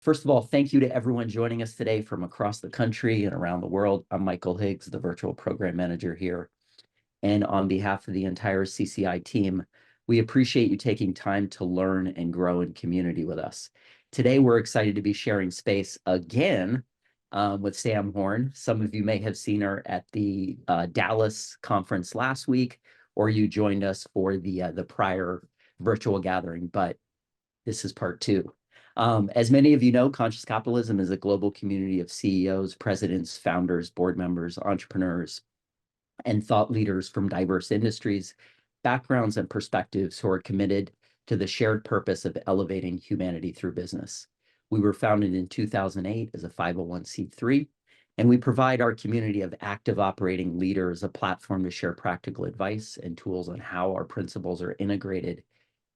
First of all, thank you to everyone joining us today from across the country and around the world. I'm Michael Higgs, the virtual program manager here. And on behalf of the entire CCI team, we appreciate you taking time to learn and grow in community with us. Today, we're excited to be sharing space again with Sam Horn. Some of you may have seen her at the Dallas conference last week, or you joined us for the prior virtual gathering, but this is part two. As many of you know, Conscious Capitalism is a global community of CEOs, presidents, founders, board members, entrepreneurs, and thought leaders from diverse industries, backgrounds, and perspectives who are committed to the shared purpose of elevating humanity through business. We were founded in 2008 as a 501c3, and we provide our community of active operating leaders a platform to share practical advice and tools on how our principles are integrated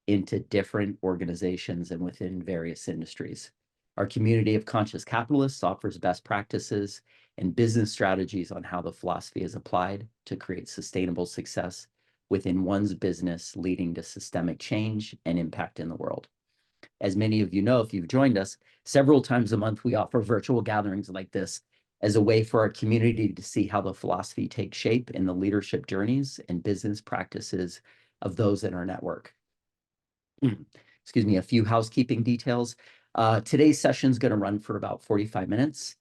into different organizations and within various industries. Our community of conscious capitalists offers best practices and business strategies on how the philosophy is applied to create sustainable success within one's business, leading to systemic change and impact in the world. As many of you know, if you've joined us, several times a month, we offer virtual gatherings like this as a way for our community to see how the philosophy takes shape in the leadership journeys and business practices of those in our network. Excuse me, a few housekeeping details. Today's session is going to run for about 45 minutes.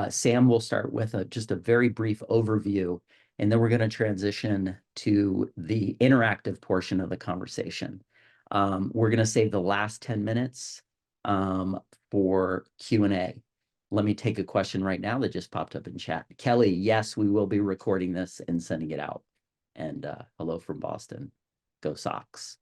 Sam will start with just a very brief overview, and then we're going to transition to the interactive portion of the conversation. We're going to save the last 10 minutes for Q&A. Let me take a question right now that just popped up in chat. Kelly, yes, we will be recording this and sending it out. And hello from Boston. Go Sox.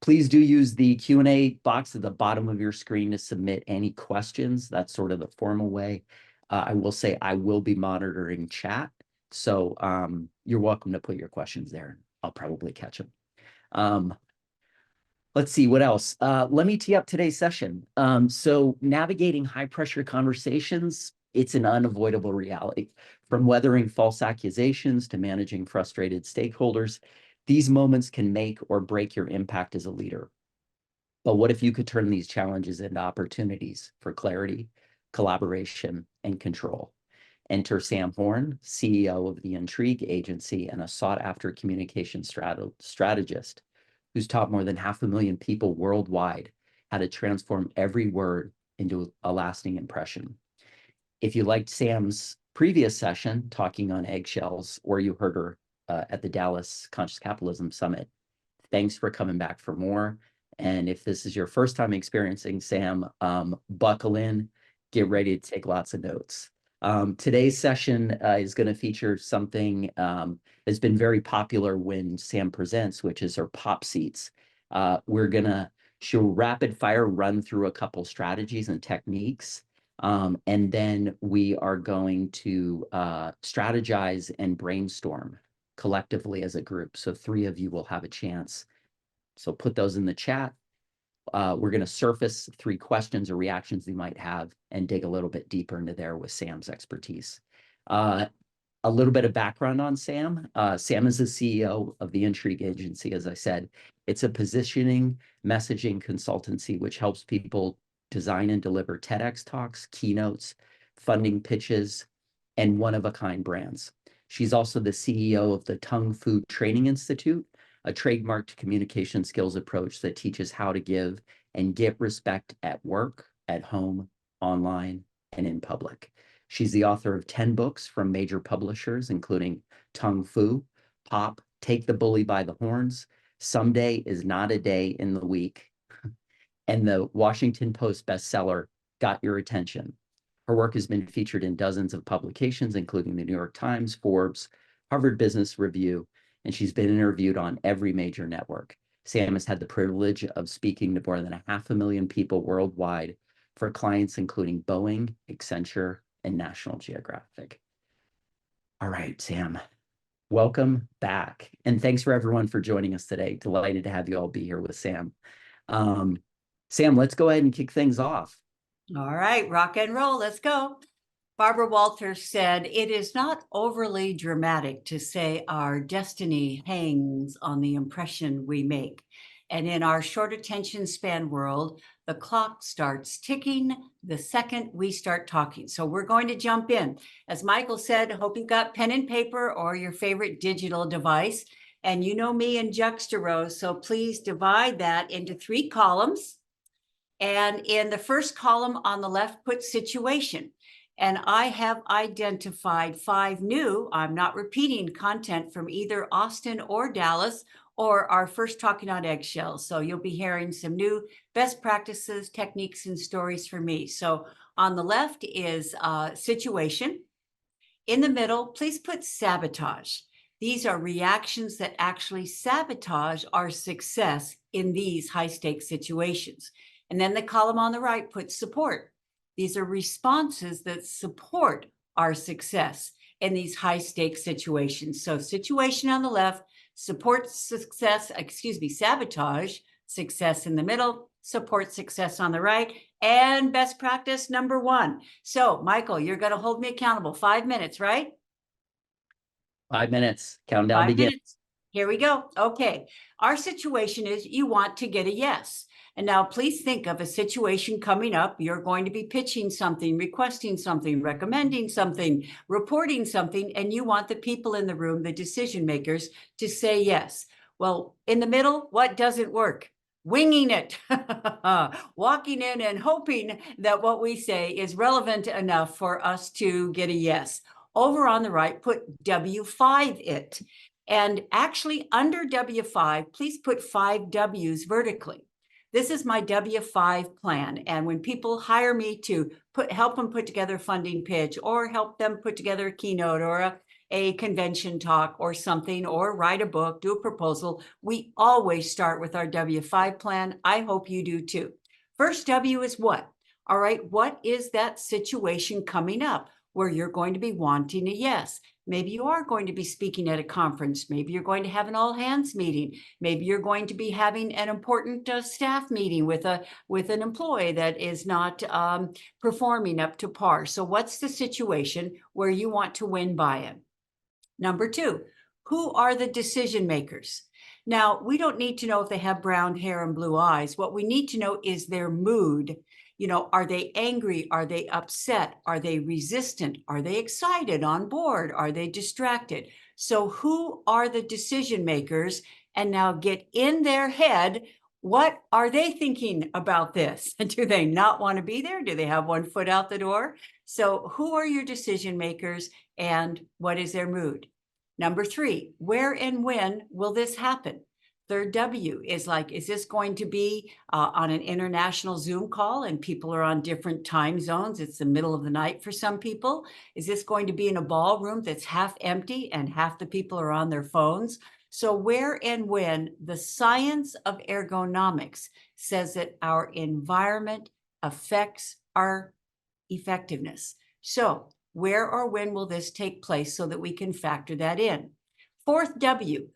Please do use the Q&A box at the bottom of your screen to submit any questions. That's sort of the formal way. I will say I will be monitoring chat, so you're welcome to put your questions there. I'll probably catch them. Let's see, what else? Let me tee up today's session. So navigating high-pressure conversations, it's an unavoidable reality. From weathering false accusations to managing frustrated stakeholders, these moments can make or break your impact as a leader. But what if you could turn these challenges into opportunities for clarity, collaboration, and control? Enter Sam Horn, CEO of the Intrigue Agency and a sought-after communication strategist who's taught more than 500,000 people worldwide how to transform every word into a lasting impression. If you liked Sam's previous session talking on eggshells, or you heard her at the Dallas Conscious Capitalism Summit, thanks for coming back for more. And if this is your first time experiencing Sam, buckle in, get ready to take lots of notes. Today's session is going to feature something that's been very popular when Sam presents, which is her pop seats. We're going to show rapid fire run through a couple strategies and techniques. And then we are going to strategize and brainstorm collectively as a group. So 3 of you will have a chance. So put those in the chat. We're going to surface 3 questions or reactions you might have and dig a little bit deeper into there with Sam's expertise. A little bit of background on Sam. Sam is the CEO of the Intrigue Agency. As I said, it's a positioning messaging consultancy which helps people design and deliver TEDx talks, keynotes, funding pitches, and one-of-a-kind brands. She's also the CEO of the Tongue Fu Training Institute, a trademarked communication skills approach that teaches how to give and get respect at work, at home, online, and in public. She's the author of 10 books from major publishers, including Tongue Fu, Pop, Take the Bully by the Horns, Someday is Not a Day in the Week, and the Washington Post bestseller, Got Your Attention. Her work has been featured in dozens of publications, including the New York Times, Forbes, Harvard Business Review, and she's been interviewed on every major network. Sam has had the privilege of speaking to more than 500,000 people worldwide for clients including Boeing, Accenture, and National Geographic. All right, Sam, welcome back. And thanks for everyone for joining us today. Delighted to have you all be here with Sam. Sam, let's go ahead and kick things off. All right, rock and roll, let's go. Barbara Walters said, "It is not overly dramatic to say our destiny hangs on the impression we make. And in our short attention span world, the clock starts ticking the second we start talking. So we're going to jump in. As Michael said, hope you've got pen and paper or your favorite digital device. And you know me in juxtarows, so please divide that into 3 columns. And in the first column on the left, put situation. And I have identified 5 new, I'm not repeating content from either Austin or Dallas or our first Talking on Eggshells. So you'll be hearing some new best practices, techniques, and stories from me. So on the left is situation. In the middle, please put sabotage. These are reactions that actually sabotage our success in these high stakes situations. And then the column on the right puts support. These are responses that support our success in these high stakes situations. So situation on the left, support success, sabotage success in the middle, support success on the right, and best practice number 1. So Michael, you're going to hold me accountable. 5 minutes, right? 5 minutes. Countdown 5 begin. minutes. Here we go. Okay. Our situation is you want to get a yes. And now please think of a situation coming up. You're going to be pitching something, requesting something, recommending something, reporting something, and you want the people in the room, the decision makers, to say yes. Well, in the middle, what doesn't work? Winging it, walking in and hoping that what we say is relevant enough for us to get a yes. Over on the right, put W5 it. And actually under W5, please put 5 W's vertically. This is my W5 plan. And when people hire me to help them put together a funding pitch or help them put together a keynote or a convention talk or something, or write a book, do a proposal, we always start with our W5 plan. I hope you do too. First W is what? All right, what is that situation coming up where you're going to be wanting a yes? Maybe you are going to be speaking at a conference. Maybe you're going to have an all hands meeting. Maybe you're going to be having an important staff meeting with an employee that is not performing up to par. So what's the situation where you want to win buy-in? Number 2, who are the decision makers? Now, we don't need to know if they have brown hair and blue eyes. What we need to know is their mood. You know, are they angry? Are they upset? Are they resistant? Are they excited, on board? Are they distracted? So who are the decision makers? And now get in their head, what are they thinking about this? Do they not want to be there? Do they have one foot out the door? So who are your decision makers and what is their mood? Number 3, where and when will this happen? Third W is like, is this going to be on an international Zoom call and people are on different time zones? It's the middle of the night for some people. Is this going to be in a ballroom that's half empty and half the people are on their phones? So where and when, the science of ergonomics says that our environment affects our effectiveness. So where or when will this take place so that we can factor that in? Fourth W,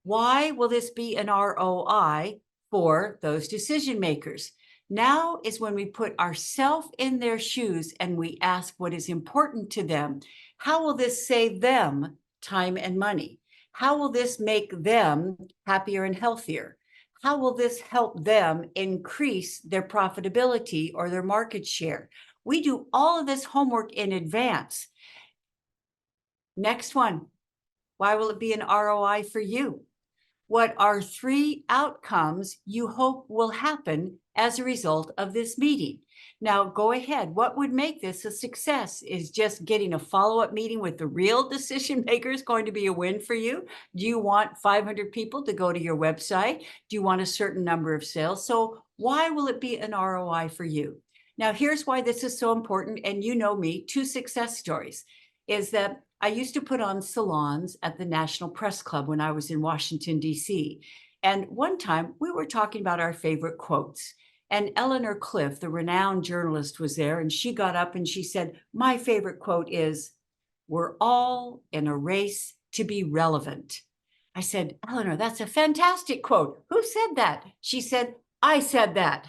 why will this be an ROI for those decision makers? Now is when we put ourselves in their shoes and we ask what is important to them. How will this save them time and money? How will this make them happier and healthier? How will this help them increase their profitability or their market share? We do all of this homework in advance. Next one. Why will it be an ROI for you? What are 3 outcomes you hope will happen as a result of this meeting? Now, go ahead. What would make this a success? Is just getting a follow-up meeting with the real decision makers going to be a win for you? Do you want 500 people to go to your website? Do you want a certain number of sales? So why will it be an ROI for you? Now, here's why this is so important. And you know me, 2 success stories is that I used to put on salons at the National Press Club when I was in Washington, D.C. And one time we were talking about our favorite quotes. And Eleanor Cliff, the renowned journalist, was there. And she got up and she said, my favorite quote is, "We're all in a race to be relevant." I said, Eleanor, that's a fantastic quote. Who said that? She said, I said that.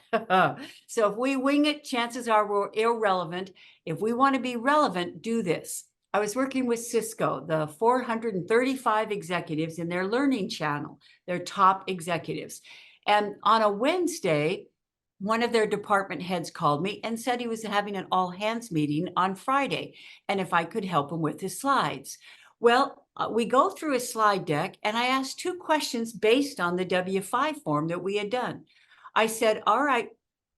So if we wing it, chances are we're irrelevant. If we want to be relevant, do this. I was working with Cisco, the 435 executives in their learning channel, their top executives. And on a Wednesday, one of their department heads called me and said he was having an all hands meeting on Friday and if I could help him with his slides. Well, we go through a slide deck and I asked two questions based on the W-5 form that we had done. I said, all right,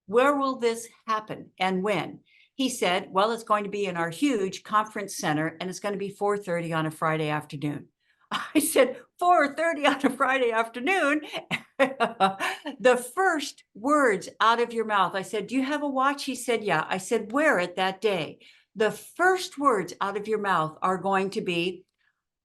where will this happen and when? He said, well, it's going to be in our huge conference center and it's going to be 4:30 on a Friday afternoon. I said, 4:30 on a Friday afternoon. The first words out of your mouth, I said, do you have a watch? He said, yeah. I said, wear it that day. The first words out of your mouth are going to be,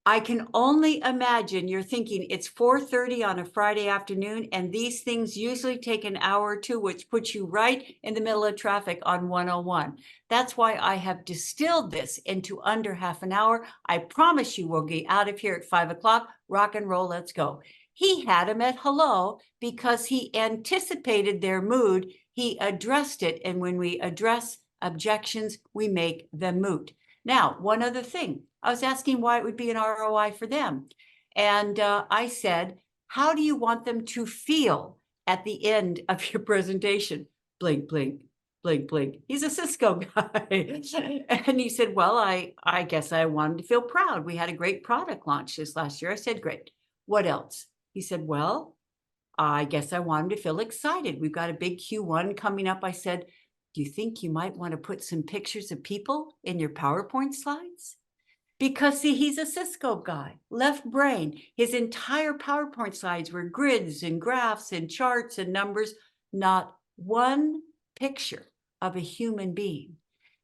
I can only imagine you're thinking it's 4:30 on a Friday afternoon, and these things usually take an hour or two, which puts you right in the middle of traffic on 101. That's why I have distilled this into under half an hour. I promise you we'll get out of here at 5 o'clock. Rock and roll, let's go. He had him at hello because he anticipated their mood. He addressed it, and when we address objections, we make them moot. Now, one other thing. I was asking why it would be an ROI for them. And I said, how do you want them to feel at the end of your presentation? Blink, blink, blink, blink. He's a Cisco guy. And he said, well, I guess I wanted to feel proud. We had a great product launch this last year. I said, great. What else? He said, well, I guess I want him to feel excited. We've got a big Q1 coming up. I said, do you think you might want to put some pictures of people in your PowerPoint slides? Because see, he's a Cisco guy, left brain. His entire PowerPoint slides were grids and graphs and charts and numbers, not one picture of a human being.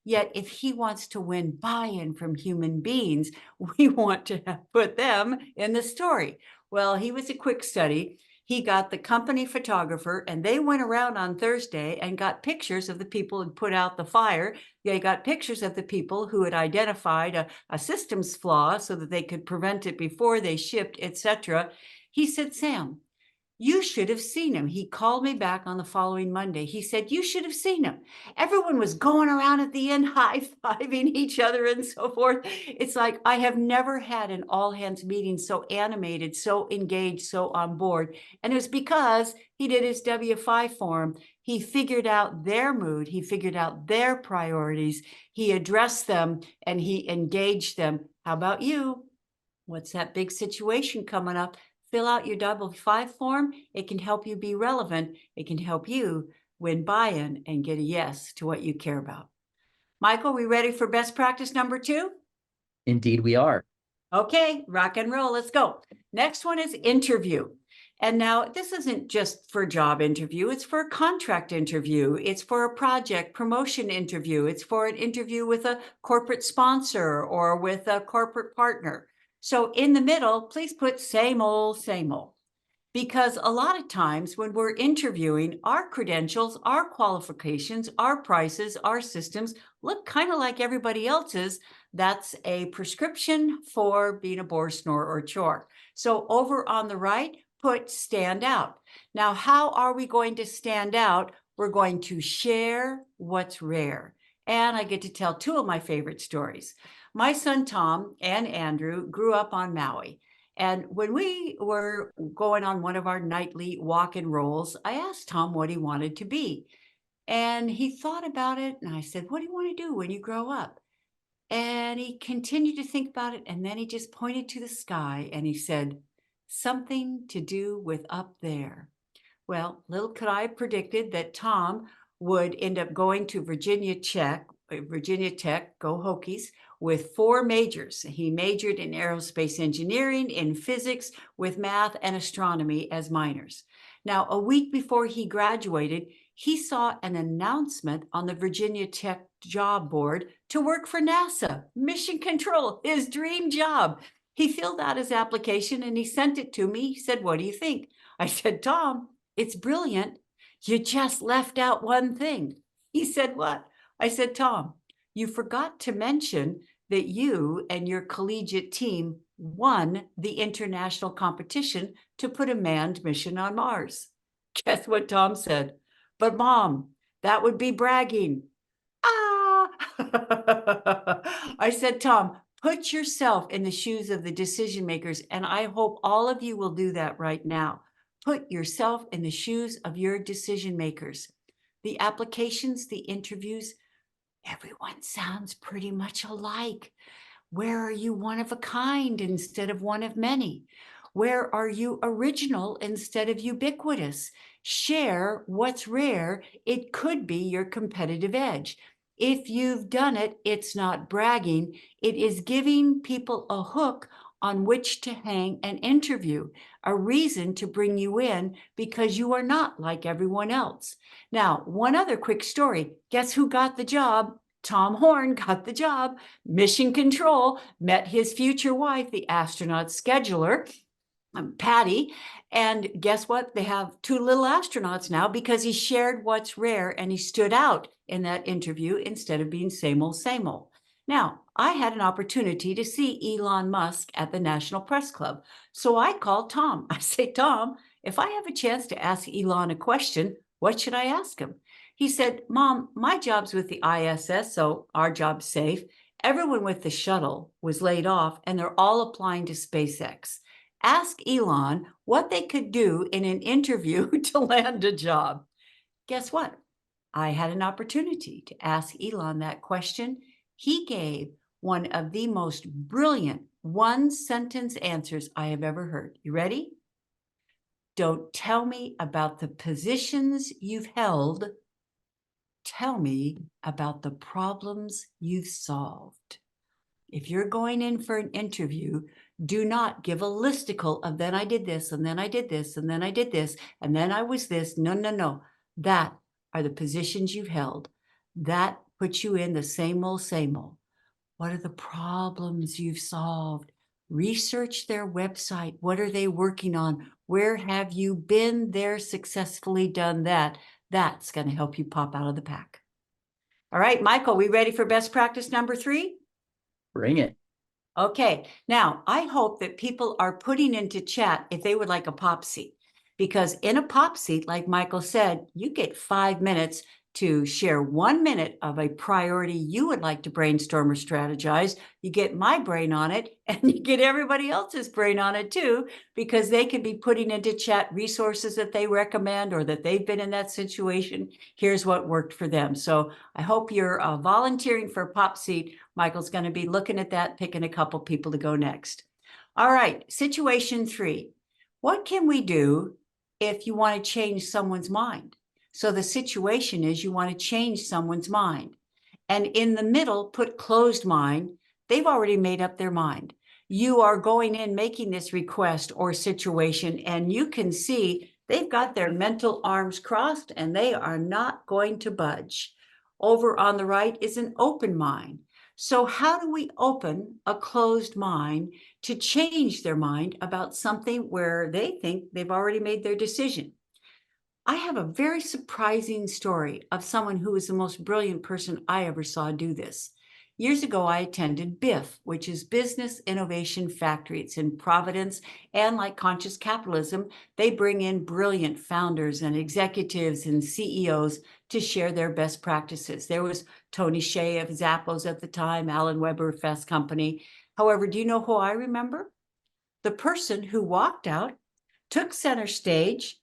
Yet if he wants to win buy-in from human beings, we want to put them in the story. Well, he was a quick study. He got the company photographer and they went around on Thursday and got pictures of the people who put out the fire. They got pictures of the people who had identified a systems flaw so that they could prevent it before they shipped, etc. He said, Sam, you should have seen him. He called me back on the following Monday. He said, you should have seen him. Everyone was going around at the end, high-fiving each other and so forth. It's like, I have never had an all-hands meeting so animated, so engaged, so on board. And it was because he did his W-5 form. He figured out their mood. He figured out their priorities. He addressed them and he engaged them. How about you? What's that big situation coming up? Fill out your W-5 form. It can help you be relevant. It can help you win buy-in and get a yes to what you care about. Michael, we ready for best practice number 2? Indeed, we are. Okay, rock and roll. Let's go. Next one is interview. And now this isn't just for job interview. It's for a contract interview. It's for a project promotion interview. It's for an interview with a corporate sponsor or with a corporate partner. So in the middle, please put same old, because a lot of times when we're interviewing, our credentials, our qualifications, our prices, our systems look kind of like everybody else's. That's a prescription for being a bore, snore, or chore. So over on the right, put stand out. Now, how are we going to stand out? We're going to share what's rare. And I get to tell 2 of my favorite stories. My son, Tom, and Andrew grew up on Maui. And when we were going on one of our nightly walk and rolls, I asked Tom what he wanted to be. And he thought about it. And I said, what do you want to do when you grow up? And he continued to think about it. And then he just pointed to the sky and he said, something to do with up there. Well, little could I have predicted that Tom would end up going to Virginia Tech, go Hokies, with 4 majors. He majored in aerospace engineering, in physics, with math and astronomy as minors. Now, a week before he graduated, he saw an announcement on the Virginia Tech job board to work for NASA, mission control, his dream job. He filled out his application and he sent it to me. He said, what do you think? I said, Tom, it's brilliant. You just left out one thing. He said, what? I said, Tom, you forgot to mention that you and your collegiate team won the international competition to put a manned mission on Mars. Guess what Tom said? But Mom, that would be bragging. Ah! I said, Tom, put yourself in the shoes of the decision makers, and I hope all of you will do that right now. Put yourself in the shoes of your decision makers. The applications, the interviews, everyone sounds pretty much alike. Where are you one of a kind instead of one of many? Where are you original instead of ubiquitous? Share what's rare. It could be your competitive edge. If you've done it, it's not bragging. It is giving people a hook on which to hang an interview, a reason to bring you in because you are not like everyone else. Now, one other quick story. Guess who got the job? Tom Horn got the job. Mission Control met his future wife, the astronaut scheduler, Patty. And guess what? They have two little astronauts now because he shared what's rare and he stood out in that interview instead of being same old, same old. Now, I had an opportunity to see Elon Musk at the National Press Club. So I called Tom. I say, Tom, if I have a chance to ask Elon a question, what should I ask him? He said, Mom, my job's with the ISS, so our job's safe. Everyone with the shuttle was laid off and they're all applying to SpaceX. Ask Elon what they could do in an interview to land a job. Guess what? I had an opportunity to ask Elon that question. He gave one of the most brilliant one-sentence answers I have ever heard. You ready? Don't tell me about the positions you've held. Tell me about the problems you've solved. If you're going in for an interview, do not give a listicle of then I did this, and then I did this, and then I did this, and then I was this. No, no, no. That are the positions you've held. That puts you in the same old, same old. What are the problems you've solved? Research their website. What are they working on? Where have you been there, successfully done that? That's going to help you pop out of the pack. All right, Michael, we ready for best practice number 3? Bring it. Okay, now I hope that people are putting into chat if they would like a pop seat, because in a pop seat, like Michael said, you get 5 minutes to share 1 minute of a priority you would like to brainstorm or strategize. You get my brain on it and you get everybody else's brain on it too, because they could be putting into chat resources that they recommend or that they've been in that situation. Here's what worked for them. So I hope you're volunteering for a pop seat. Michael's going to be looking at that, picking a couple people to go next. All right, situation 3. What can we do if you want to change someone's mind? So the situation is you want to change someone's mind. And in the middle, put closed mind. They've already made up their mind. You are going in making this request or situation, and you can see they've got their mental arms crossed and they are not going to budge. Over on the right is an open mind. So how do we open a closed mind to change their mind about something where they think they've already made their decision? I have a very surprising story of someone who was the most brilliant person I ever saw do this. Years ago, I attended BIF, which is Business Innovation Factory. It's in Providence, and like Conscious Capitalism, they bring in brilliant founders and executives and CEOs to share their best practices. There was Tony Hsieh of Zappos at the time, Alan Weber, Fast Company. However, do you know who I remember? The person who walked out, took center stage,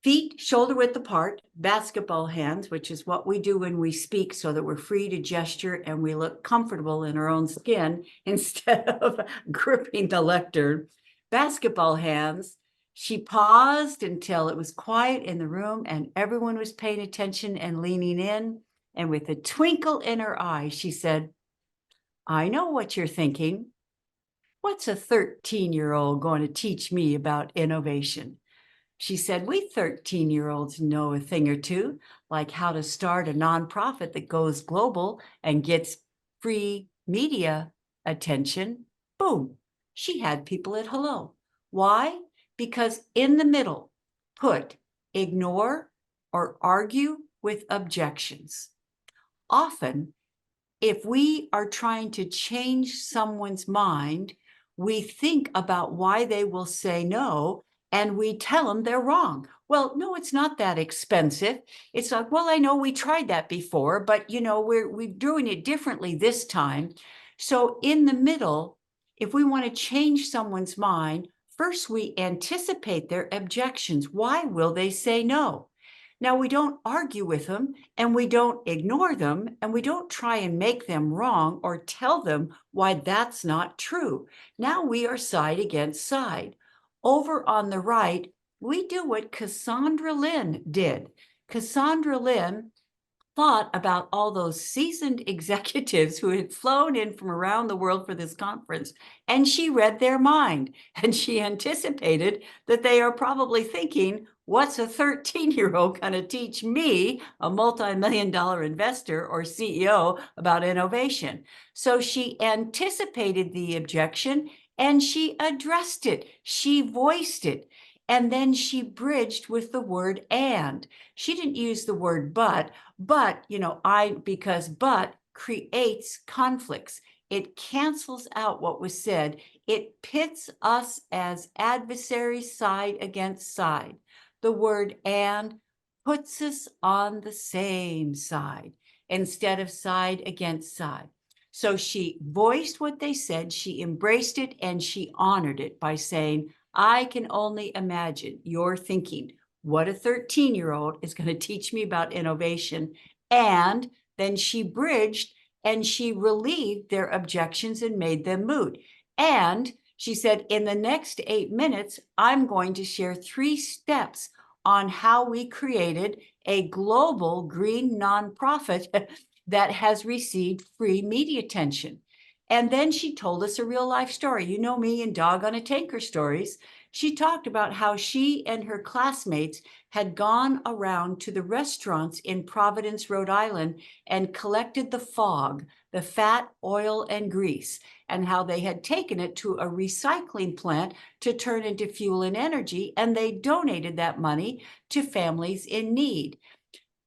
feet shoulder width apart, basketball hands, which is what we do when we speak so that we're free to gesture and we look comfortable in our own skin instead of gripping the lectern. Basketball hands. She paused until it was quiet in the room and everyone was paying attention and leaning in. And with a twinkle in her eye, she said, I know what you're thinking. What's a 13-year-old going to teach me about innovation? She said, we 13-year-olds know a thing or two, like how to start a nonprofit that goes global and gets free media attention. Boom. She had people at hello. Why? Because in the middle, put ignore or argue with objections. Often, if we are trying to change someone's mind, we think about why they will say no, and we tell them they're wrong. Well, no, it's not that expensive. It's like, well, I know we tried that before, but we're doing it differently this time. So in the middle, if we want to change someone's mind, First, we anticipate their objections. Why will they say no? Now, we don't argue with them and we don't ignore them and we don't try and make them wrong or tell them why that's not true. Now we are side against side. Over on the right, we do what Cassandra Lynn did. Cassandra Lynn thought about all those seasoned executives who had flown in from around the world for this conference, and she read their mind. And she anticipated that they are probably thinking, what's a 13-year-old going to teach me, a multi-million-dollar investor or CEO, about innovation? So she anticipated the objection and she addressed it. She voiced it. And then she bridged with the word and. She didn't use the word but, because but creates conflicts. It cancels out what was said. It pits us as adversaries side against side. The word and puts us on the same side instead of side against side. So she voiced what they said, she embraced it, and she honored it by saying, I can only imagine you're thinking, what a 13-year-old is going to teach me about innovation. And then she bridged and she relieved their objections and made them moot. And she said, in the next 8 minutes, I'm going to share 3 steps on how we created a global green nonprofit that has received free media attention. And then she told us a real life story. You know me and Dog on a Tanker stories. She talked about how she and her classmates had gone around to the restaurants in Providence, Rhode Island, and collected the fog, the fat, oil, and grease, and how they had taken it to a recycling plant to turn into fuel and energy, and they donated that money to families in need.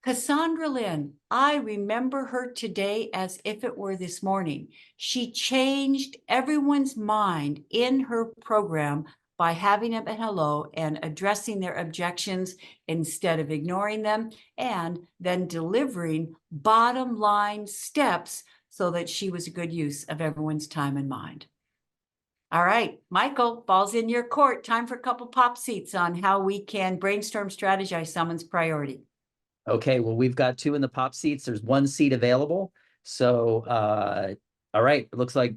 Cassandra Lynn, I remember her today as if it were this morning. She changed everyone's mind in her program by having them at hello and addressing their objections instead of ignoring them, and then delivering bottom line steps so that she was a good use of everyone's time and mind. All right, Michael, ball's in your court. Time for a couple pop seats on how we can brainstorm, strategize someone's priority. Okay, well, we've got 2 in the pop seats. There's 1 seat available. So, all right, it looks like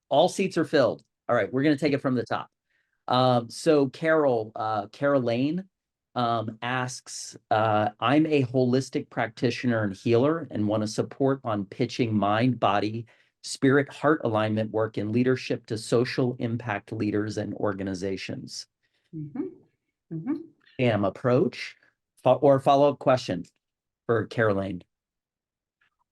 all seats are filled. All right, we're going to take it from the top. So Caroline asks, I'm a holistic practitioner and healer and want to support on pitching mind, body, spirit, heart alignment work and leadership to social impact leaders and organizations. Approach or follow-up question for Caroline.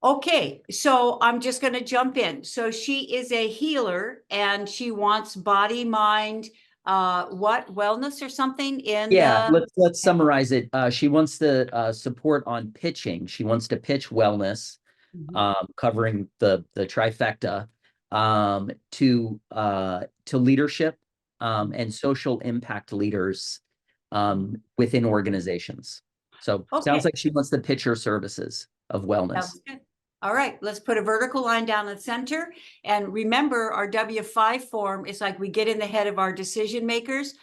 Okay, so I'm just going to jump in. So she is a healer and she wants body, mind, wellness or something in let's summarize it. She wants to support on pitching. She wants to pitch wellness, covering the trifecta, to leadership and social impact leaders within organizations. So sounds like she wants to pitch her services of wellness. Sounds good. All right, let's put a vertical line down the center. And remember, our W5 form is like we get in the head of our decision makers.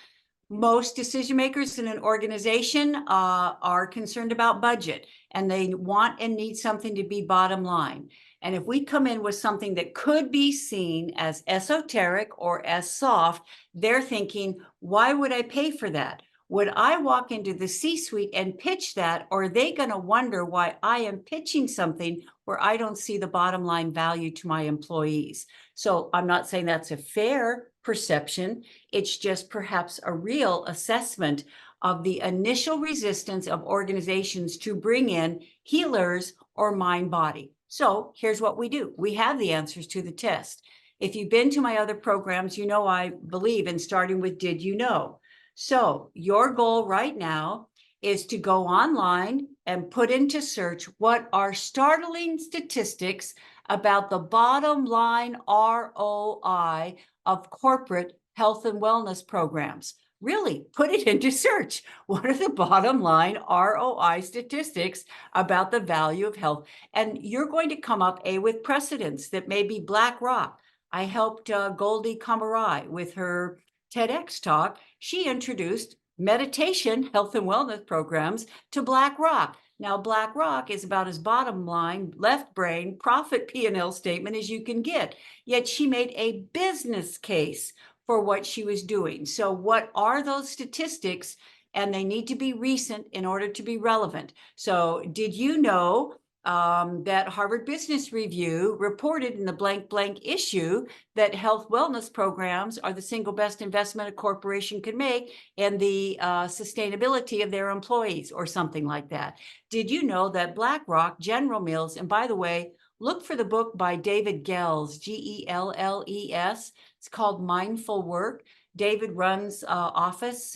Most decision makers in an organization are concerned about budget, and they want and need something to be bottom line. And if we come in with something that could be seen as esoteric or as soft, they're thinking, why would I pay for that? Would I walk into the C-suite and pitch that, or are they going to wonder why I am pitching something where I don't see the bottom line value to my employees? So I'm not saying that's a fair perception. It's just perhaps a real assessment of the initial resistance of organizations to bring in healers or mind body. So here's what we do. We have the answers to the test. If you've been to my other programs, you know I believe in starting with did you know? So your goal right now is to go online and put into search what are startling statistics about the bottom line ROI of corporate health and wellness programs. Really put it into search. What are the bottom line ROI statistics about the value of health? And you're going to come up with precedents that may be BlackRock. I helped Goldie Kamarai with her TEDx talk, she introduced meditation, health and wellness programs to BlackRock. Now, BlackRock is about as bottom line, left brain, profit P&L statement as you can get. Yet she made a business case for what she was doing. So what are those statistics? And they need to be recent in order to be relevant. So did you know that Harvard Business Review reported in the blank blank issue that health wellness programs are the single best investment a corporation can make in the sustainability of their employees, or something like that? Did you know that BlackRock, General Mills, and by the way, look for the book by David Gells, Gelles. It's called Mindful Work. David runs Office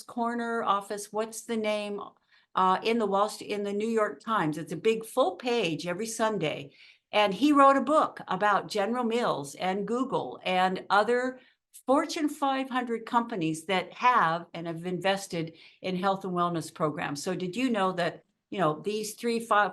Corner, what's the name? In the New York Times. It's a big full page every Sunday. And he wrote a book about General Mills and Google and other Fortune 500 companies that have and have invested in health and wellness programs. So did you know that, these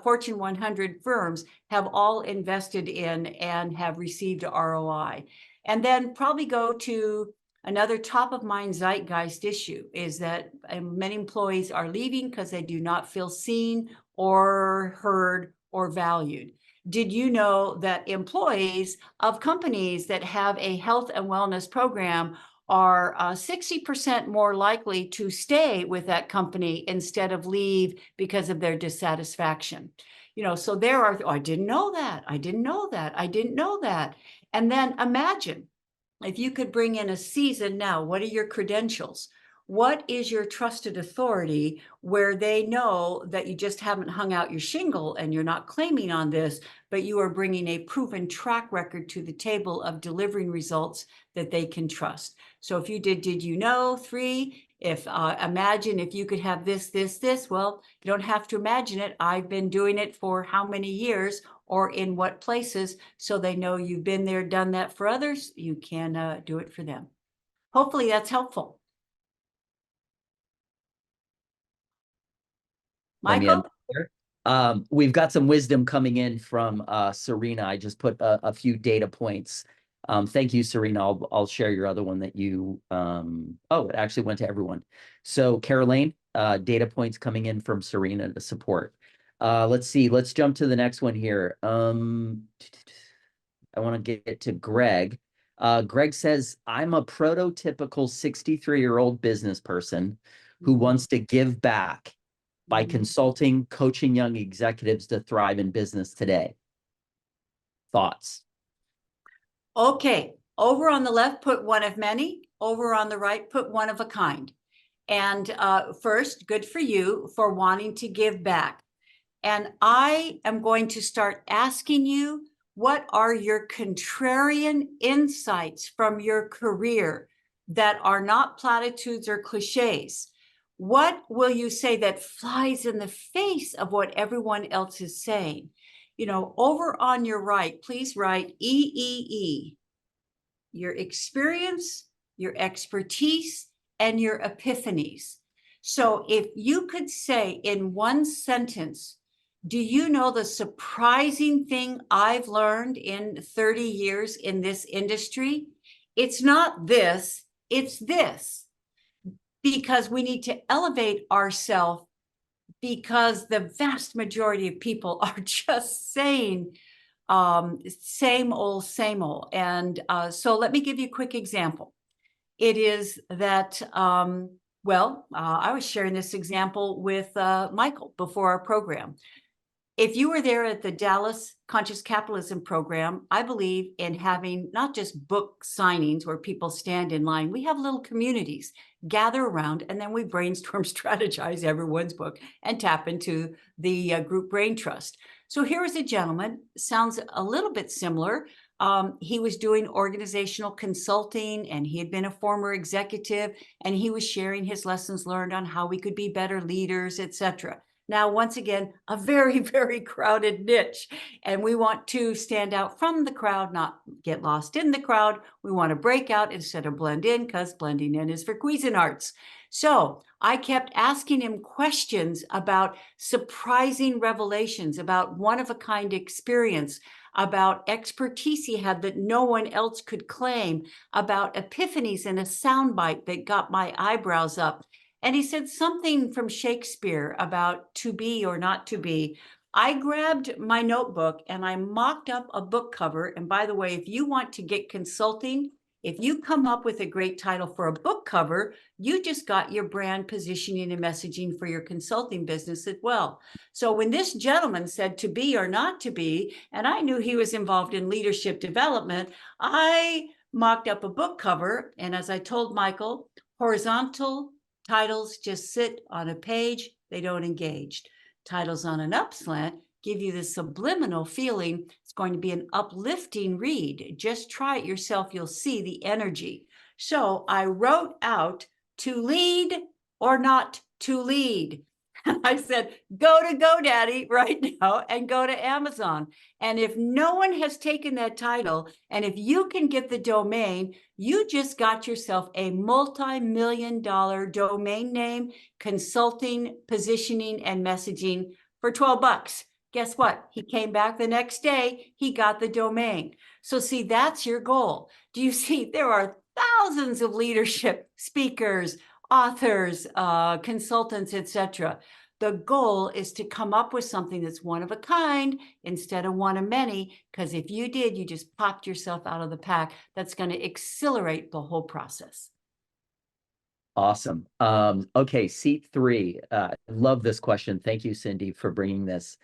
Fortune 100 firms have all invested in and have received ROI? And then probably go to another top of mind zeitgeist issue is that many employees are leaving because they do not feel seen or heard or valued. Did you know that employees of companies that have a health and wellness program are 60% more likely to stay with that company instead of leave because of their dissatisfaction? So there are, I didn't know that. And then imagine if you could bring in a season now, what are your credentials? What is your trusted authority where they know that you just haven't hung out your shingle and you're not claiming on this, but you are bringing a proven track record to the table of delivering results that they can trust? So if you did you know? 3, if imagine if you could have this, well, you don't have to imagine it. I've been doing it for how many years or in what places, so they know you've been there, done that for others. You can do it for them. Hopefully that's helpful. Let me Michael? unmute. We've got some wisdom coming in from Serena. I just put a few data points. Thank you, Serena. I'll share your other one that you, it actually went to everyone. So Caroline, data points coming in from Serena to support. Let's see, let's jump to the next one here. I want to get to Greg. Greg says, I'm a prototypical 63-year-old business person who wants to give back by consulting, coaching young executives to thrive in business today. Thoughts? Okay, over on the left, put one of many. Over on the right, put one of a kind. And first, good for you for wanting to give back. And I am going to start asking you, what are your contrarian insights from your career that are not platitudes or cliches? What will you say that flies in the face of what everyone else is saying? Over on your right, please write EEE, your experience, your expertise, and your epiphanies. So if you could say in one sentence, do you know the surprising thing I've learned in 30 years in this industry? It's not this, it's this. Because we need to elevate ourselves, because the vast majority of people are just saying same old. And so let me give you a quick example. It is that, I was sharing this example with Michael before our program. If you were there at the Dallas Conscious Capitalism program, I believe in having not just book signings where people stand in line. We have little communities gather around, and then we brainstorm, strategize everyone's book, and tap into the group brain trust. So here is a gentleman, sounds a little bit similar. He was doing organizational consulting, and he had been a former executive, and he was sharing his lessons learned on how we could be better leaders, etc. Now, once again, a very, very crowded niche, and we want to stand out from the crowd, not get lost in the crowd. We want to break out instead of blend in, because blending in is for Cuisinarts. So I kept asking him questions about surprising revelations, about one-of-a-kind experience, about expertise he had that no one else could claim, about epiphanies in a soundbite that got my eyebrows up. And he said something from Shakespeare about to be or not to be. I grabbed my notebook and I mocked up a book cover. And by the way, if you want to get consulting, if you come up with a great title for a book cover, you just got your brand positioning and messaging for your consulting business as well. So when this gentleman said to be or not to be, and I knew he was involved in leadership development, I mocked up a book cover. And as I told Michael, horizontal titles just sit on a page, they don't engage. Titles on an upslant give you the subliminal feeling it's going to be an uplifting read. Just try it yourself, you'll see the energy. So I wrote out to lead or not to lead. I said, go to GoDaddy right now and go to Amazon. And if no one has taken that title, and if you can get the domain, you just got yourself a multi-million-dollar domain name, consulting, positioning, and messaging for 12 bucks. Guess what? He came back the next day, he got the domain. So see, that's your goal. Do you see there are thousands of leadership speakers, authors, consultants, etc. The goal is to come up with something that's one of a kind instead of one of many, because if you did, you just popped yourself out of the pack. That's going to accelerate the whole process. Awesome. Okay, seat 3. Love this question. Thank you, Cindy, for bringing this.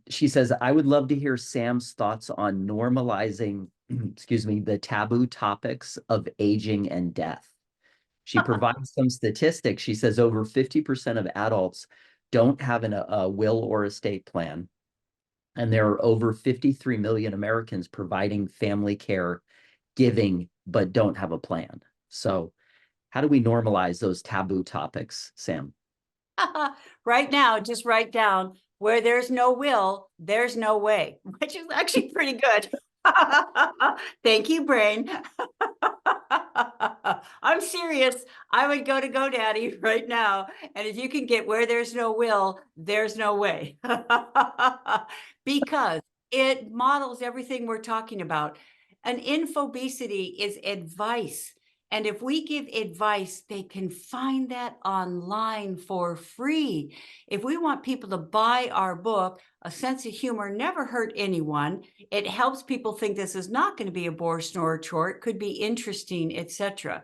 She says, I would love to hear Sam's thoughts on normalizing, excuse me, the taboo topics of aging and death. She provides some statistics. She says over 50% of adults don't have a will or estate plan. And there are over 53 million Americans providing family care, giving, but don't have a plan. So how do we normalize those taboo topics, Sam? Right now, just write down where there's no will, there's no way, which is actually pretty good. Thank you, brain. I'm serious. I would go to GoDaddy right now. And if you can get where there's no will, there's no way. Because it models everything we're talking about. An infobesity is advice. And if we give advice, they can find that online for free. If we want people to buy our book, A Sense of Humor Never Hurt Anyone, it helps people think this is not going to be a bore, snore, chore. It could be interesting, etc.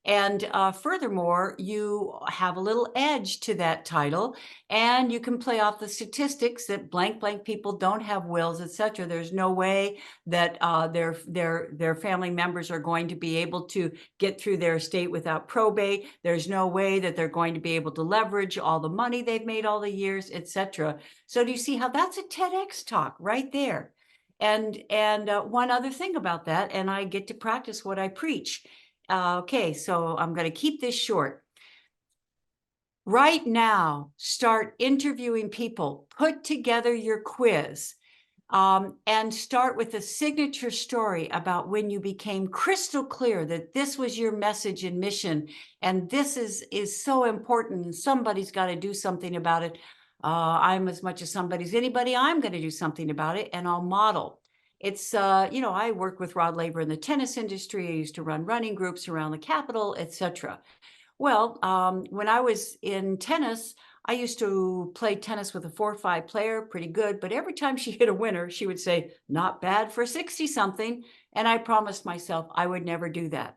And furthermore, you have a little edge to that title, and you can play off the statistics that blank people don't have wills, etc. There's no way that their family members are going to be able to get through their estate without probate. There's no way that they're going to be able to leverage all the money they've made all the years, etc. So do you see how that's a TEDx talk right there? And one other thing about that, and I get to practice what I preach. Okay, so I'm going to keep this short. Right now, start interviewing people. Put together your quiz. And start with a signature story about when you became crystal clear that this was your message and mission, and this is so important, and somebody's got to do something about it. I'm as much as somebody's anybody. I'm going to do something about it, and I'll model. It's, I work with Rod Laver in the tennis industry. I used to run running groups around the Capitol, etc. Well, when I was in tennis, I used to play tennis with a 4-5 player, pretty good. But every time she hit a winner, she would say, not bad for 60-something. And I promised myself I would never do that.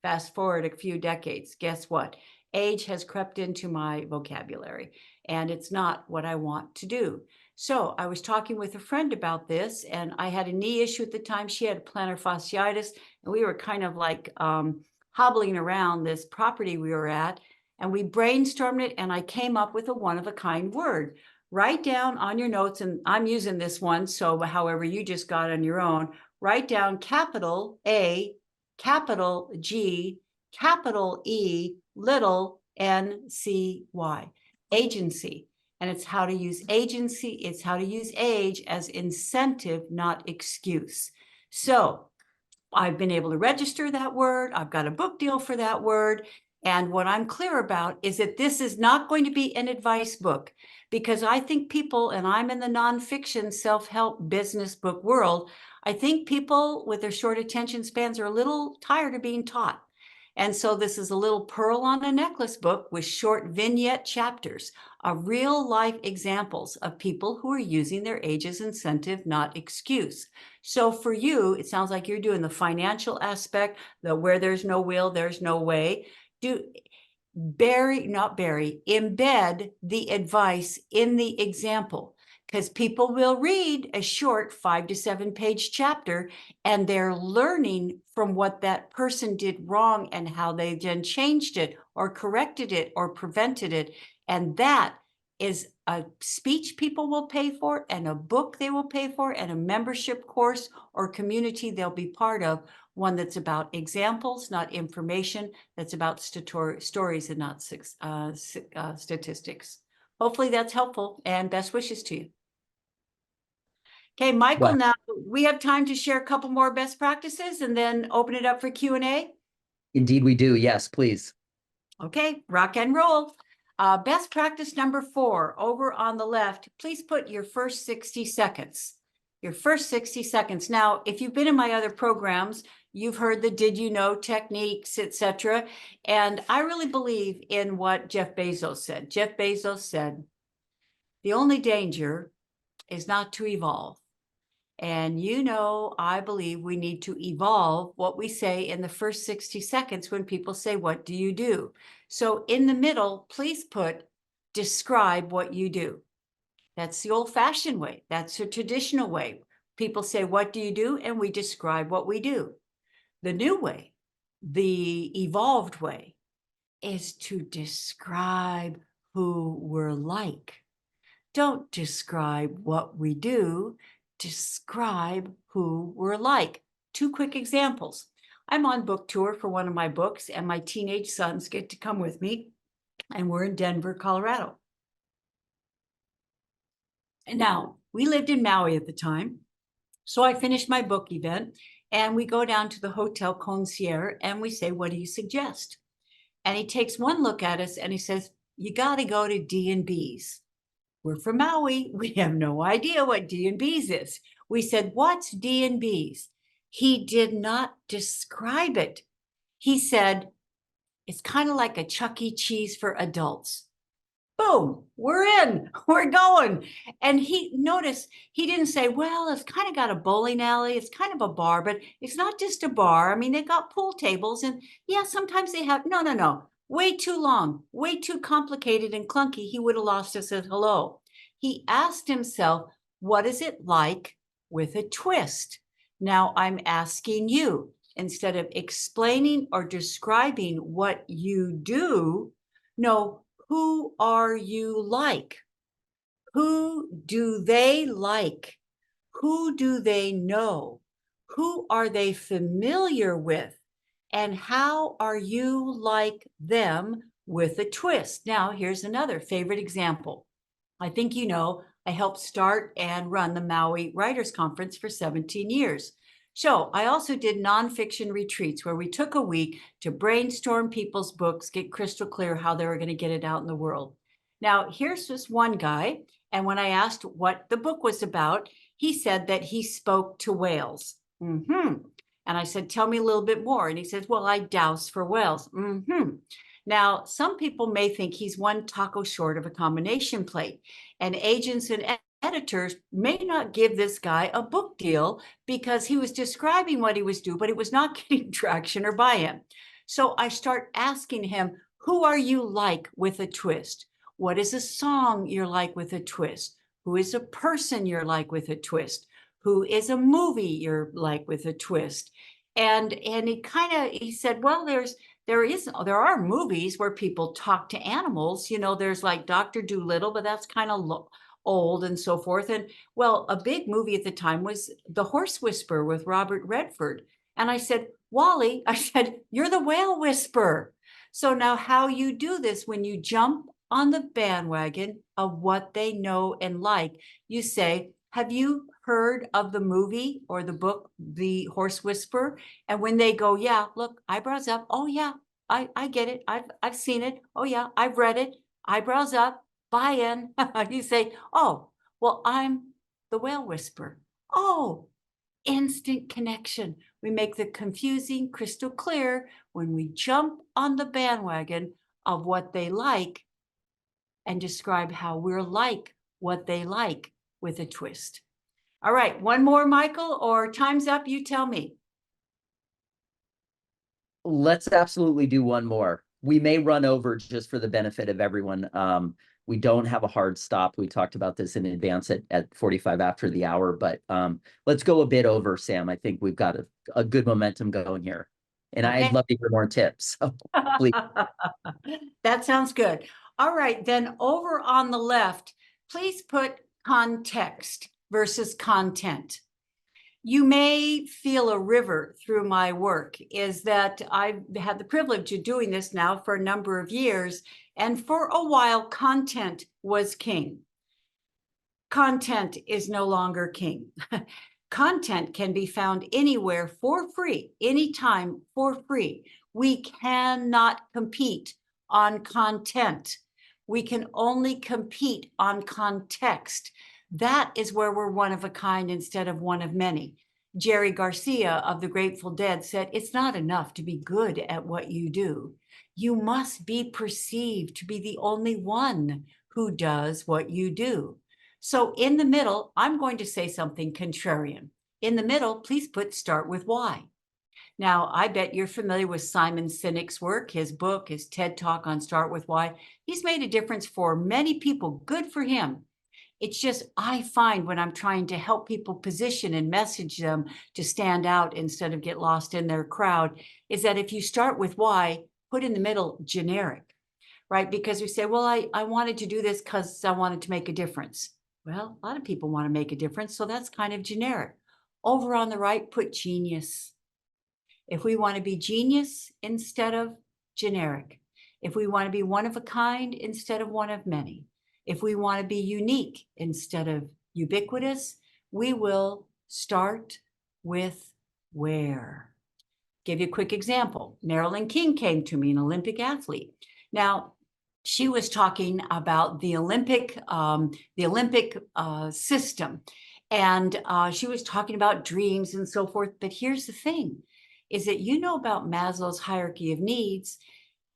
Fast forward a few decades. Guess what? Age has crept into my vocabulary, and it's not what I want to do. So I was talking with a friend about this, and I had a knee issue at the time. She had plantar fasciitis, and we were kind of like hobbling around this property we were at, and we brainstormed it, and I came up with a one-of-a-kind word. Write down on your notes, and I'm using this one, so however you just got on your own, write down capital A, capital G, capital E, little NCY, agency. And it's how to use agency, it's how to use age as incentive, not excuse. So I've been able to register that word. I've got a book deal for that word. And what I'm clear about is that this is not going to be an advice book, because I think people, and I'm in the nonfiction self-help business book world, I think people with their short attention spans are a little tired of being taught. And so this is a little pearl on a necklace book with short vignette chapters of real life examples of people who are using their age as incentive, not excuse. So for you, it sounds like you're doing the financial aspect, the where there's no will, there's no way. Embed the advice in the example, because people will read a short 5 to 7 page chapter and they're learning from what that person did wrong and how they then changed it or corrected it or prevented it. And that is a speech people will pay for, and a book they will pay for, and a membership course or community they'll be part of, one that's about examples, not information, that's about stories and not statistics. Hopefully that's helpful, and best wishes to you. Okay, Michael, Well, now we have time to share a couple more best practices and then open it up for Q&A. indeed we do. Yes, please. Okay, rock and roll. Best practice number 4, over on the left, please put your first 60 seconds. Your first 60 seconds. Now, if you've been in my other programs, you've heard the did you know techniques, etc. And I really believe in what Jeff Bezos said. Jeff Bezos said, the only danger is not to evolve. And I believe we need to evolve what we say in the first 60 seconds when people say, what do you do? So in the middle, please put, describe what you do. That's the old-fashioned way. That's a traditional way. People say, what do you do? And we describe what we do. The new way, the evolved way, is to describe who we're like. Don't describe what we do. Describe who we're like. 2 quick examples. I'm on book tour for one of my books, and my teenage sons get to come with me, and we're in Denver, Colorado. And now, we lived in Maui at the time, so I finished my book event, and we go down to the hotel concierge, and we say, what do you suggest? And he takes one look at us, and he says, you got to go to D&B's. We're from Maui. We have no idea what D&B's is. We said, what's D&B's? He did not describe it. He said, it's kind of like a Chuck E. Cheese for adults. Boom, we're in, we're going. And he didn't say, well, it's kind of got a bowling alley. It's kind of a bar, but it's not just a bar. I mean, they've got pool tables, and yeah, sometimes they have, no. Way too long, way too complicated and clunky. He would have lost us at hello. He asked himself, what is it like with a twist? Now I'm asking you, instead of explaining or describing what you do, no, who are you like? Who do they like? Who do they know? Who are they familiar with? And how are you like them with a twist? Now, here's another favorite example. I think I helped start and run the Maui Writers Conference for 17 years. So I also did nonfiction retreats where we took a week to brainstorm people's books, get crystal clear how they were going to get it out in the world. Now, here's this one guy. And when I asked what the book was about, he said that he spoke to whales. And I said, tell me a little bit more. And he says, well, I douse for whales. Now, some people may think he's one taco short of a combination plate, and agents and editors may not give this guy a book deal because he was describing what he was doing, but it was not getting traction or buy-in. So I start asking him, who are you like with a twist? What is a song you're like with a twist? Who is a person you're like with a twist? Who is a movie you're like with a twist? And he said, well, there are movies where people talk to animals. There's like Dr. Dolittle, but that's kind of old and so forth. And well, a big movie at the time was The Horse Whisperer with Robert Redford. And I said, Wally, you're the whale whisperer. So now how you do this when you jump on the bandwagon of what they know and like, you say, have you heard of the movie or the book, The Horse Whisperer? And when they go, yeah, look, eyebrows up. Oh, yeah, I get it. I've seen it. Oh yeah, I've read it. Eyebrows up, buy-in. You say, oh, well, I'm the whale whisperer. Oh, instant connection. We make the confusing crystal clear when we jump on the bandwagon of what they like and describe how we're like what they like with a twist. All right, one more, Michael, or time's up. You tell me. Let's absolutely do one more. We may run over just for the benefit of everyone. We don't have a hard stop. We talked about this in advance at 45 after the hour, but let's go a bit over, Sam. I think we've got a good momentum going here. And I'd Okay. love to hear more tips. So please. That sounds good. All right, then over on the left, please put context versus content. You may feel a river through my work, is that I've had the privilege of doing this now for a number of years, and for a while, content was king. Content is no longer king. Content can be found anywhere for free, anytime for free. We cannot compete on content. We can only compete on context. That is where we're one of a kind instead of one of many. Jerry Garcia of the Grateful Dead said, it's not enough to be good at what you do. You must be perceived to be the only one who does what you do. So in the middle, I'm going to say something contrarian. In the middle, please put start with why. Now, I bet you're familiar with Simon Sinek's work, his book, his TED Talk on Start With Why. He's made a difference for many people. Good for him. It's just, I find when I'm trying to help people position and message them to stand out instead of get lost in their crowd, is that if you start with why, put in the middle generic, right? Because we say, well, I wanted to do this because I wanted to make a difference. Well, a lot of people want to make a difference, so that's kind of generic. Over on the right, put genius. If we want to be genius instead of generic, if we want to be one of a kind instead of one of many, if we want to be unique instead of ubiquitous, we will start with where. Give you a quick example. Marilyn King came to me, an Olympic athlete. Now, she was talking about the Olympic system, and she was talking about dreams and so forth. But here's the thing, is that you know about Maslow's hierarchy of needs,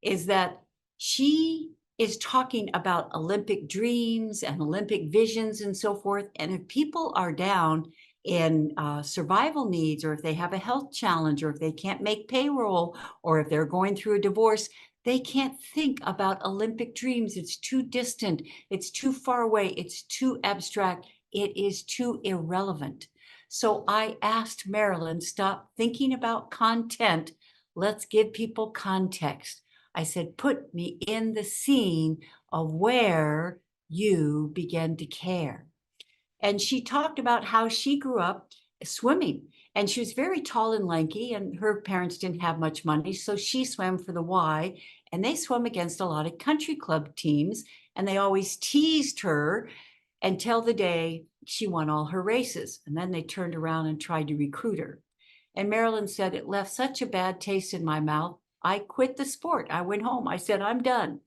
is that she is talking about Olympic dreams and Olympic visions and so forth. And if people are down in survival needs, or if they have a health challenge, or if they can't make payroll, or if they're going through a divorce, they can't think about Olympic dreams. It's too distant. It's too far away. It's too abstract. It is too irrelevant. So I asked Marilyn, stop thinking about content. Let's give people context. I said, put me in the scene of where you began to care. And she talked about how she grew up swimming. And she was very tall and lanky, and her parents didn't have much money. So she swam for the Y, and they swam against a lot of country club teams. And they always teased her until the day she won all her races. And then they turned around and tried to recruit her. And Marilyn said, it left such a bad taste in my mouth. I quit the sport. I went home. I said, I'm done.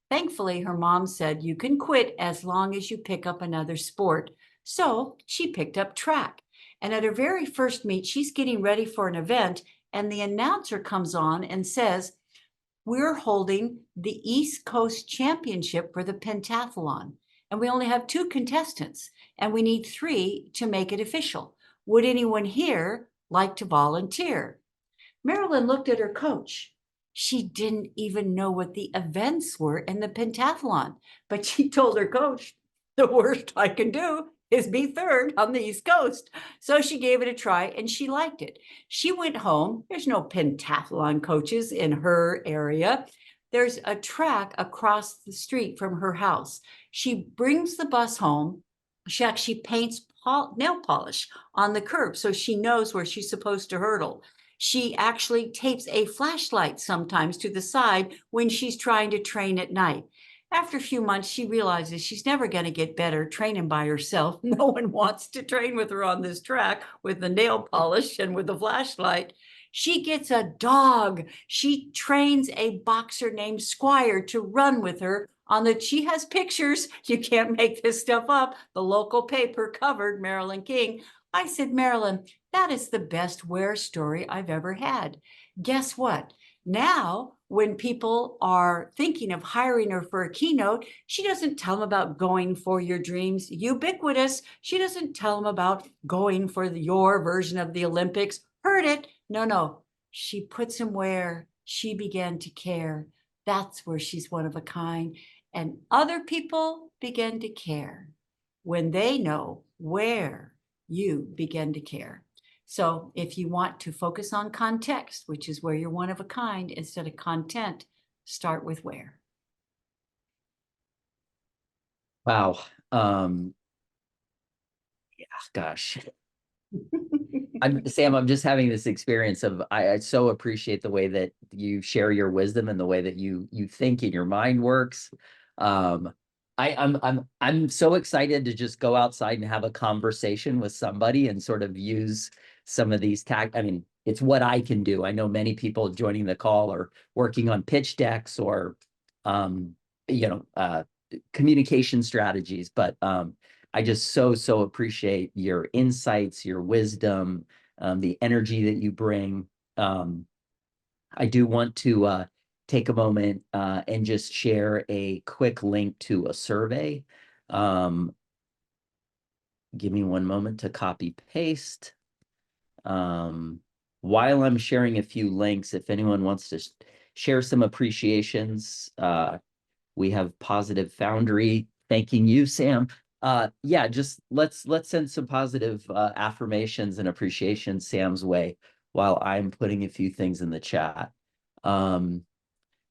Thankfully, her mom said, you can quit as long as you pick up another sport. So she picked up track. And at her very first meet, she's getting ready for an event, and the announcer comes on and says, we're holding the East Coast Championship for the pentathlon, and we only have 2 contestants, and we need 3 to make it official. Would anyone here like to volunteer? Marilyn looked at her coach. She didn't even know what the events were in the pentathlon, but she told her coach, the worst I can do is be third on the East Coast. So she gave it a try and she liked it. She went home. There's no pentathlon coaches in her area. There's a track across the street from her house. She brings the bus home. She actually paints nail polish on the curb so she knows where she's supposed to hurdle. She actually tapes a flashlight sometimes to the side when she's trying to train at night. After a few months, she realizes she's never going to get better training by herself. No one wants to train with her on this track with the nail polish and with the flashlight. She gets a dog. She trains a boxer named Squire to run with her she has pictures. You can't make this stuff up. The local paper covered Marilyn King. I said, Marilyn, that is the best where story I've ever had. Guess what? Now, when people are thinking of hiring her for a keynote, she doesn't tell them about going for your dreams, ubiquitous. She doesn't tell them about going for your version of the Olympics. Heard it. No, no. She puts them where she began to care. That's where she's one of a kind. And other people begin to care when they know where you begin to care. So if you want to focus on context, which is where you're one of a kind, instead of content, start with where. Wow. Yeah, gosh. Sam, I'm just having this experience of I so appreciate the way that you share your wisdom and the way that you think and your mind works. Um, I'm so excited to just go outside and have a conversation with somebody and sort of use some of these I mean, it's what I can do. I know many people joining the call are working on pitch decks or um, you know, communication strategies, but I just so appreciate your insights, your wisdom, the energy that you bring. I do want to take a moment and just share a quick link to a survey. Um, Give me one moment to copy paste. While I'm sharing a few links, if anyone wants to share some appreciations, we have Positive Foundry thanking you, Sam. Yeah, just let's send some positive affirmations and appreciation Sam's way while I'm putting a few things in the chat.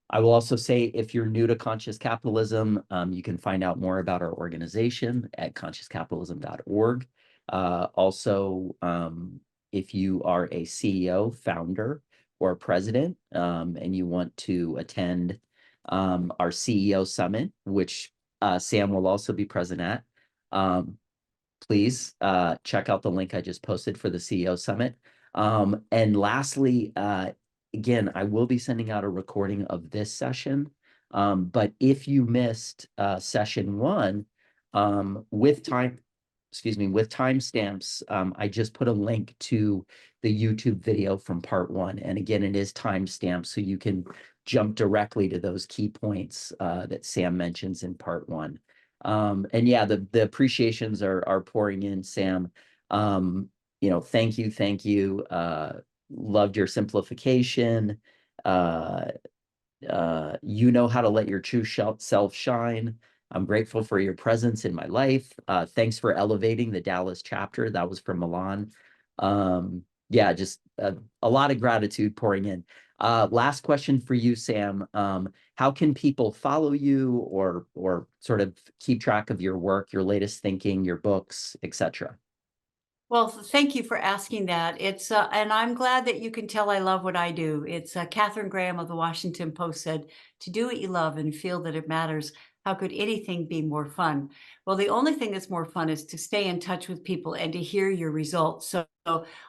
I will also say if you're new to Conscious Capitalism, you can find out more about our organization at consciouscapitalism.org. Also, if you are a CEO, founder, or president, and you want to attend our CEO Summit, which Sam will also be present at, please check out the link I just posted for the CEO Summit. And lastly, again, I will be sending out a recording of this session. But if you missed session one, with timestamps, I just put a link to the YouTube video from part one. And again, it is timestamped, so you can jump directly to those key points that Sam mentions in part one. And yeah, the appreciations are pouring in, Sam. Thank you. Loved your simplification. You know how to let your true self shine. I'm grateful for your presence in my life. Thanks for elevating the Dallas chapter. That was from Milan. Yeah, just a lot of gratitude pouring in. Last question for you, Sam. How can people follow you or sort of keep track of your work, your latest thinking, your books, etc.? Well, thank you for asking that. And I'm glad that you can tell I love what I do. It's Catherine Graham of the Washington Post said, "To do what you love and feel that it matters, how could anything be more fun?" Well, the only thing that's more fun is to stay in touch with people and to hear your results. So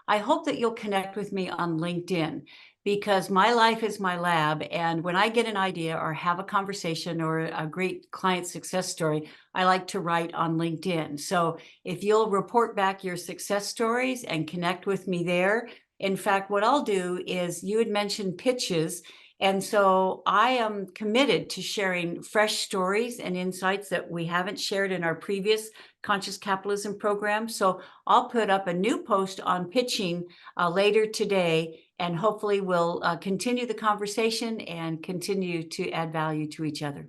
I hope that you'll connect with me on LinkedIn because my life is my lab. And when I get an idea or have a conversation or a great client success story, I like to write on LinkedIn. So if you'll report back your success stories and connect with me there. In fact, what I'll do is you had mentioned pitches. And so I am committed to sharing fresh stories and insights that we haven't shared in our previous Conscious Capitalism program. So I'll put up a new post on pitching later today, and hopefully we'll continue the conversation and continue to add value to each other.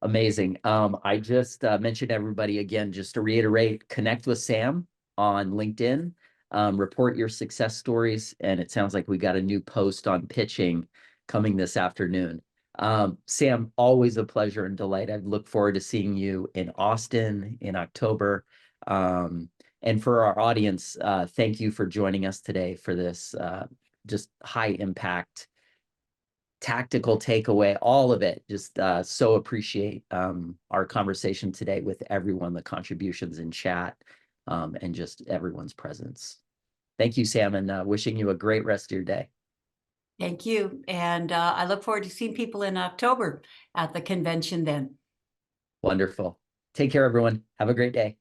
Amazing. I just mentioned everybody again, just to reiterate, connect with Sam on LinkedIn, report your success stories, and it sounds like we got a new post on pitching coming this afternoon. Sam, always a pleasure and delight. I look forward to seeing you in Austin in October. And for our audience, thank you for joining us today for this just high impact tactical takeaway, all of it. Just so appreciate our conversation today with everyone, the contributions in chat, and just everyone's presence. Thank you, Sam, and wishing you a great rest of your day. Thank you. And I look forward to seeing people in October at the convention then. Wonderful. Take care, everyone. Have a great day.